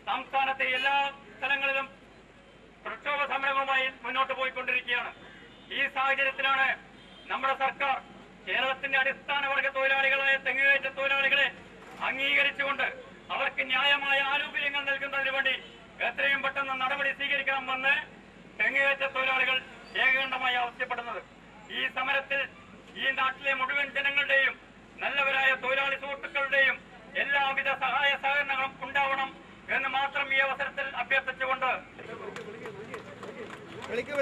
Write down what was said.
സംസ്ഥാനത്തെ എല്ലാ സ്ഥലങ്ങളിലും പ്രക്ഷോഭ സമരങ്ങളുമായി മുന്നോട്ട് പോയിക്കൊണ്ടിരിക്കുകയാണ്. ഈ സാഹചര്യത്തിലാണ് നമ്മുടെ സർക്കാർ കേരളത്തിന്റെ അടിസ്ഥാന വർഗ തൊഴിലാളികളായ തെങ്ങുകയറ്റ തൊഴിലാളികളെ അംഗീകരിച്ചുകൊണ്ട് അവർക്ക് ന്യായമായ ആനുകൂല്യങ്ങൾ നൽകുന്നതിന് വേണ്ടി എത്രയും പെട്ടെന്ന് നടപടി സ്വീകരിക്കണമെന്ന് തെങ്ങുകയറ്റ തൊഴിലാളികൾ ഏകകണ്ഠമായി ആവശ്യപ്പെടുന്നത്. ഈ സമരത്തിൽ ഈ നാട്ടിലെ മുഴുവൻ ജനങ്ങളുടെയും നല്ലവരായ തൊഴിലാളി സുഹൃത്തുക്കളുടെയും എല്ലാവിധ സഹായ സഹകരണങ്ങളും ഉണ്ടാവണം എന്ന് മാത്രം ഈ അവസരത്തിൽ അഭ്യർത്ഥിച്ചുകൊണ്ട് വിളിക്ക്